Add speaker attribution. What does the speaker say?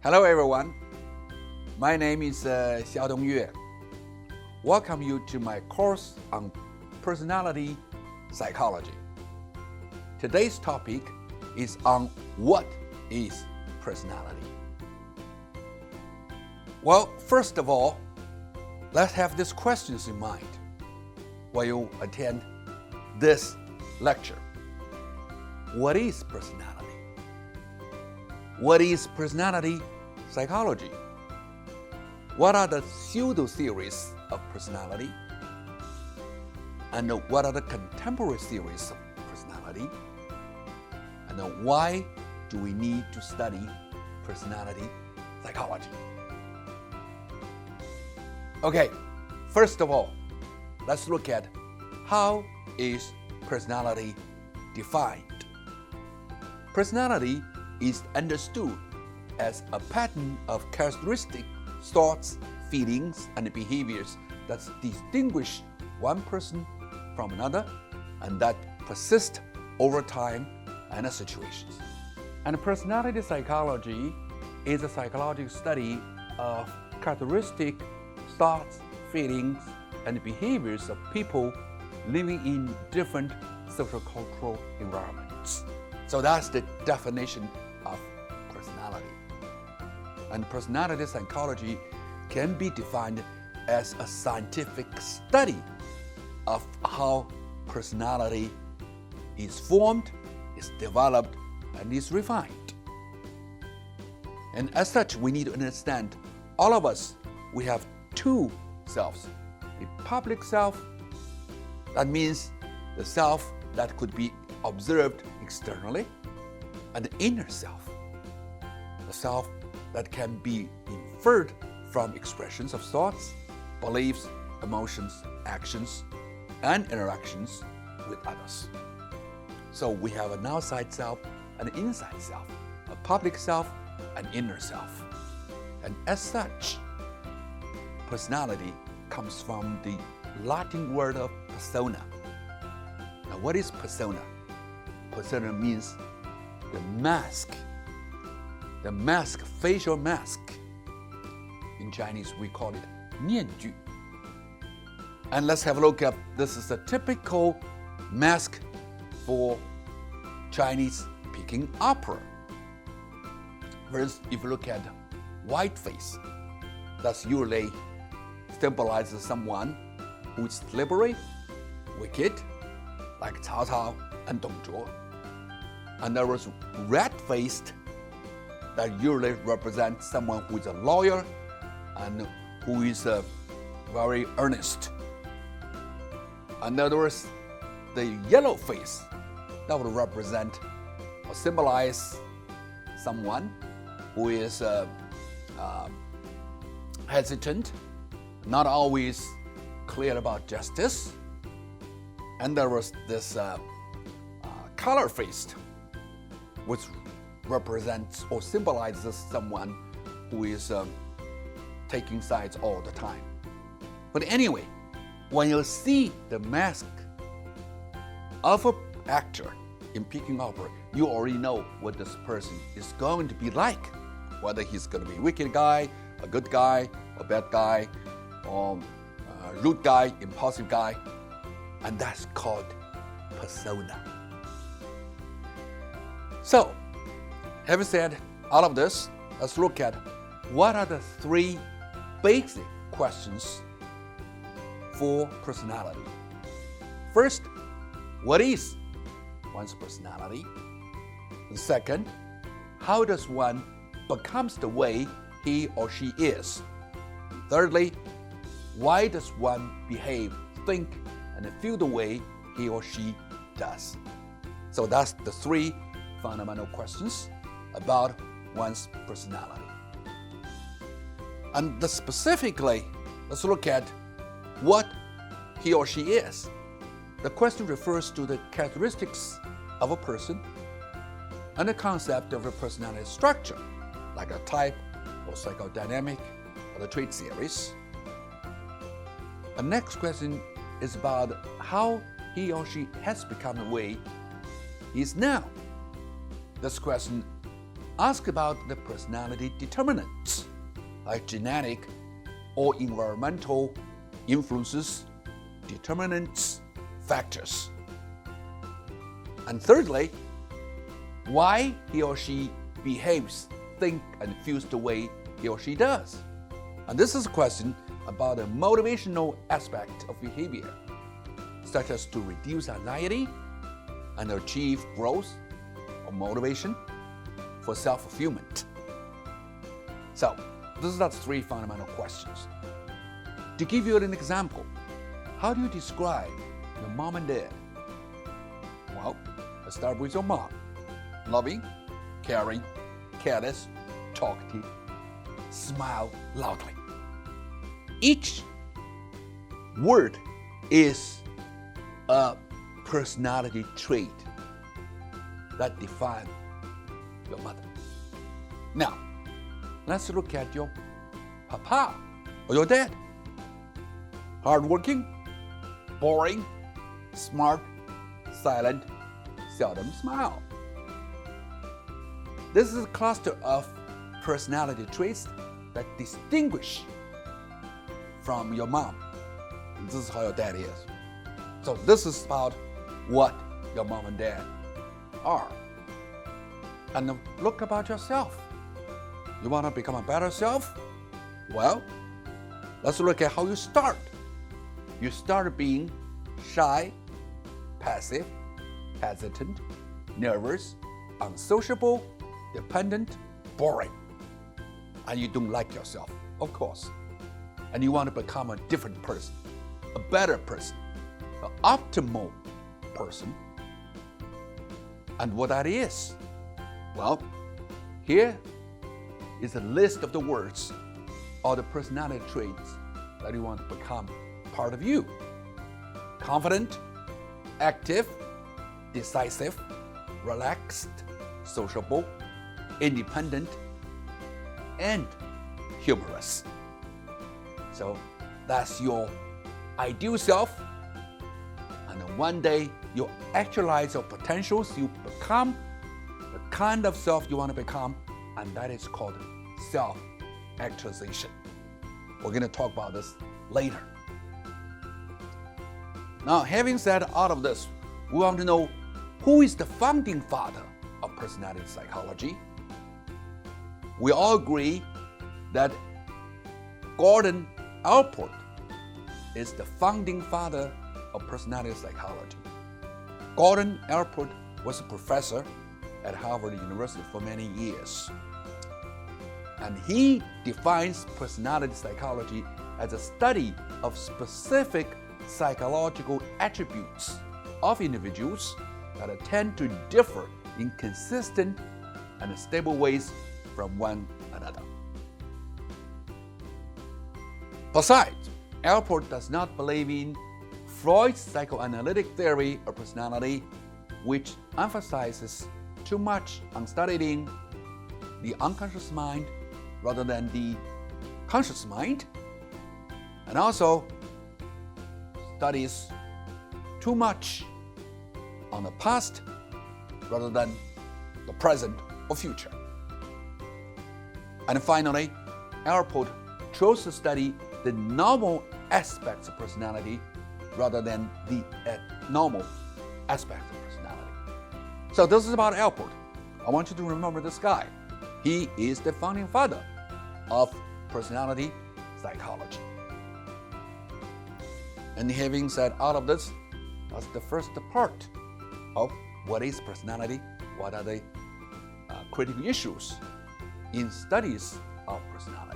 Speaker 1: Hello everyone, my name is Xiaodong Yue. Welcome you to my course on personality psychology. Today's topic is on what is personality. Well, first of all, let's have these questions in mind while you attend this lecture. What is personality? What is personality psychology? What are the pseudo-theories of personality? And what are the contemporary theories of personality? And why do we need to study personality psychology? Okay, first of all, let's look at how is personality defined. Personality is understood as a pattern of characteristic thoughts, feelings, and behaviors that distinguish one person from another and that persist over time and situations. And personality psychology is a psychological study of characteristic thoughts, feelings, and behaviors of people living in different sociocultural environments. So that's the definition of personality. And personality psychology can be defined as a scientific study of how personality is formed, is developed, and is refined. And as such, we need to understand all of us, we have two selves. A public self, that means the self that could be observed externally, and the inner self, the self that can be inferred from expressions of thoughts, beliefs, emotions, actions, and interactions with others. So we have an outside self and an inside self, a public self and inner self. And as such, personality comes from the Latin word of persona. Now, what is persona? Persona means the mask, facial mask. In Chinese, we call it 面具. And let's have a look at this is a typical mask for Chinese Peking opera. First, if you look at white face, that usually symbolizes someone who is slippery, wicked, like Cao Cao and Dong Zhuo. And there was red-faced that usually represents someone who is a lawyer and who is very earnest. And there was the yellow face that would represent or symbolize someone who is hesitant, not always clear about justice. And there was this color-faced, which represents or symbolizes someone who is taking sides all the time. But anyway, when you see the mask of an actor in Peking opera, you already know what this person is going to be like, whether he's going to be a wicked guy, a good guy, a bad guy, or a rude guy, impulsive guy, and that's called persona. So, having said all of this, let's look at what are the three basic questions for personality. First, what is one's personality? And second, how does one becomes the way he or she is? Thirdly, why does one behave, think, and feel the way he or she does? So that's the three fundamental questions about one's personality. And specifically, let's look at what he or she is. The question refers to the characteristics of a person and the concept of a personality structure, like a type or psychodynamic or the trait series. The next question is about how he or she has become the way he is now. This question ask about the personality determinants, like genetic or environmental influences, determinants, factors. And thirdly, why he or she behaves, thinks, and feels the way he or she does. And this is a question about the motivational aspect of behavior, such as to reduce anxiety and achieve growth or motivation for self-fulfillment. So, these are the three fundamental questions. To give you an example, how do you describe your mom and dad? Well, let's start with your mom. Loving, caring, careless, talkative, smile loudly. Each word is a personality trait that defines your mother. Now, let's look at your papa or your dad. Hardworking, boring, smart, silent, seldom smile. This is a cluster of personality traits that distinguish from your mom. This is how your dad is. So this is about what your mom and dad are. And look about yourself. You want to become a better self? Well, let's look at how you start. You start being shy, passive, hesitant, nervous, unsociable, dependent, boring. And you don't like yourself, of course. And you want to become a different person, a better person, an optimal person. And what that is? Well, here is a list of the words or the personality traits that you want to become part of you. Confident, active, decisive, relaxed, sociable, independent, and humorous. So that's your ideal self. And then one day you actualize your potentials, you become the kind of self you want to become, and that is called self-actualization. We're going to talk about this later. Now, having said all of this, we want to know who is the founding father of personality psychology. We all agree that Gordon Allport is the founding father of personality psychology. Gordon Allport was a professor at Harvard University for many years. And he defines personality psychology as a study of specific psychological attributes of individuals that tend to differ in consistent and stable ways from one another. Besides, Allport does not believe in Freud's psychoanalytic theory of personality, which emphasizes too much on studying the unconscious mind rather than the conscious mind, and also studies too much on the past rather than the present or future. And finally, Allport chose to study the normal aspects of personality rather than the abnormal aspects of personality. So this is about Allport. I want you to remember this guy. He is the founding father of personality psychology. And having said all of this, that's the first part of what is personality, what are the critical issues in studies of personality.